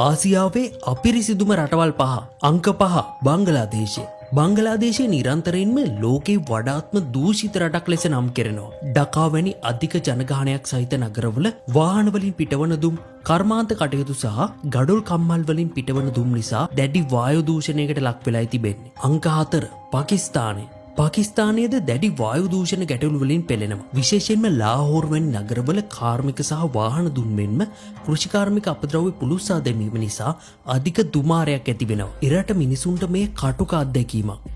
ආසියාවේ අපිරිසිදුම රටවල් 5 අංක 5 බංගලාදේශය. බංගලාදේශය නිරන්තරයෙන්ම ලෝකේ වඩාත්ම දූෂිත රටක් ලෙස නම් කෙරෙනවා. ඩකා වැනි අධික ජනගහනයක් සහිත නගරවල වාහන වලින් පිටවන දුම්, කර්මාන්ත කටයුතු සහ ගඩොල් කම්මල් වලින් පිටවන දුම් නිසා දැඩි වායු දූෂණයකට ලක් වෙලායි තිබෙන්නේ. අංක 4 පාකිස්තානය. පාකිස්තානයේද දැඩි වායු දූෂණ ගැටලු වලින් පෙළෙනවා. විශේෂයෙන්ම ලාහෝර් වැනි නගරවල කාර්මික සහ වාහන දුම් මෙන්ම කෘෂිකාර්මික අපද්‍රව්‍ය පුළුස්සා දැමීම නිසා අධික දුමාරයක් ඇති වෙනවා. ඉරට මිනිසුන්ට මේ කටුක අත්දැකීමක්.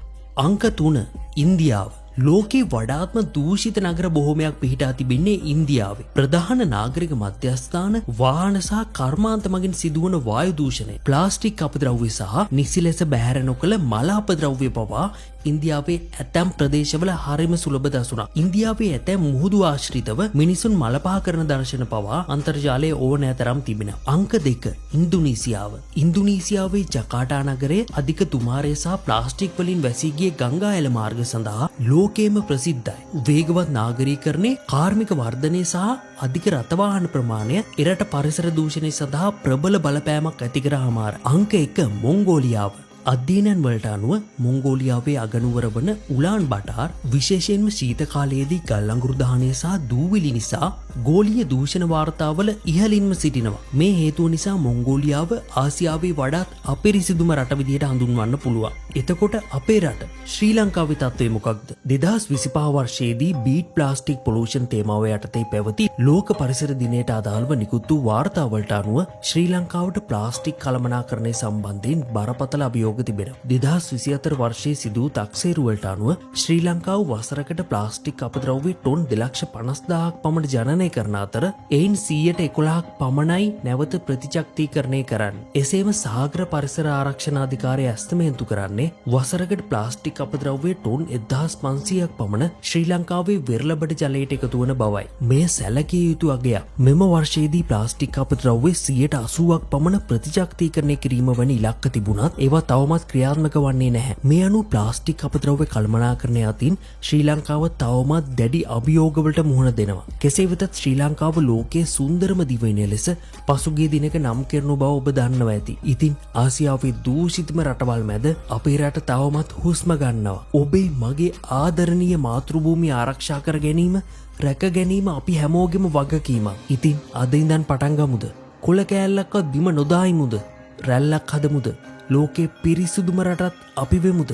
අංක 3 ඉන්දියාව. ලෝකේ වඩාත්ම දූෂිත නගර බොහෝමයක් පිහිටා තිබෙන්නේ ඉන්දියාවේ. ප්‍රධාන නාගරික මධ්‍යස්ථාන, වාහන සහ කර්මාන්ත මගින් සිදුවන වායු දූෂණය, ප්ලාස්ටික් අපද්‍රව්‍ය සහ නිසි ලෙස බැහැර නොකළ මල අපද්‍රව්‍ය පවා ඉන්දියාවේ ඇතැම් ප්‍රදේශවල හරිම සුලභ දසුණක්. ඉන්දියාවේ ඇතැම් මුහුදු ආශ්‍රිතව මිනිසුන් මලපහ කරන දර්ශන පවා අන්තර්ජාලයේ ඕනෑතරම් තිබෙනවා. අංක 2 ඉන්දුනීසියාව. ඉන්දුනීසියාවේ ජකාටා නගරයේ අධික තුමාරය සහ ප්ලාස්ටික් වලින් වැසී ගිය ගංගා ඇල මාර්ග සඳහා ලෝකේම ප්‍රසිද්ධයි. වේගවත් නාගරීකරණය, කාර්මික වර්ධනය සහ අධික රථවාහන ප්‍රමාණය එරට පරිසර දූෂණය සඳහා ප්‍රබල බලපෑමක් ඇති කර හමාර. අංක 1 මොංගෝලියාව. අධ්‍යයනයන් වලට අනුව මොංගෝලියාවේ අගනුවර වන උලාන් බටාර් විශේෂයෙන්ම ශීත කාලයේදී ගල් අඟුරු දහනය සහ දූවිලි නිසා ගෝලීය දූෂණ වාර්තාවල ඉහළින්ම සිටිනවා. මේ හේතුව නිසා මොංගෝලියාව ආසියාවේ වඩාත් අපිරිසිදුම රට විදිහට හඳුන්වන්න පුළුවන්. එතකොට අපේ රට ශ්‍රී ලංකාවේ තත්ත්වය මොකක්ද? 2025 වර්ෂයේදී බීට් ප්ලාස්ටික් පොලූෂන් තේමාව යටතේ පැවති ලෝක පරිසර දිනයට අදාළව නිකුත් වූ වාර්තාවලට අනුව ශ්‍රී ලංකාවට ප්ලාස්ටික් කළමනාකරණය සම්බන්ධයෙන් බරපතල අභියෝග තිබෙනවා. 2024 වර්ෂයේ සිදු වූ තක්සේරු වලට අනුව ශ්‍රී ලංකාව වසරකට ප්ලාස්ටික් අපද්‍රව්‍ය ටොන් 2,50,000ක් පමණ ජනනය කරන අතර එයින් 111ක් පමණයි නැවත ප්‍රතිචක්‍රීකරණය කරන්නේ. එසේම සාගර පරිසර ආරක්ෂණ අධිකාරිය ඇස්තමේන්තු කරන්නේ වසරකට ප්ලාස්ටික් අපද්‍රව්‍ය ටොන් 1,500ක් පමණ ශ්‍රී ලංකාවේ වෙරළබඩ ජලයට එකතු වන බවයි. මෙය සැලකිය යුතු අගයක්. මෙම වර්ෂයේදී ප්ලාස්ටික් අපද්‍රව්‍ය 80%ක් පමණ ප්‍රතිචක්‍රීකරණය කිරීම වැනි ඉලක්ක තිබුණත් ඒවා තවමත් ක්‍රියාත්මක වන්නේ නැහැ. මේ අනුව ප්ලාස්ටික් අපද්‍රව්‍ය කළමනාකරණය අතින් ශ්‍රී ලංකාව තවමත් දැඩි අභියෝගවලට මුහුණ දෙනවා. කෙසේ වෙතත් ශ්‍රී ලංකාව ලෝකයේ සුන්දරම දිවයිනය ලෙස පසුගිය දිනක නම් කරනු බව ඔබ දන්නවා ඇති. ඉතින් ආසියාවේ දූෂිතම රටවල් මැද අපේ රට තවමත් හුස්ම ගන්නවා. ඔබේ මගේ ආදරණීය මාතෘභූමිය ආරක්ෂා කර ගැනීම, රැක ගැනීම අපි හැමෝගෙම වගකීමක්. ඉතින් අද ඉඳන් පටන් ගමුද? කොළ කෑල්ලක්වත් බිම නොදායිමුද? රැල්ලක් හදමුද? ලෝකේ පිරිසුදුම රටත් අපි වෙමුද?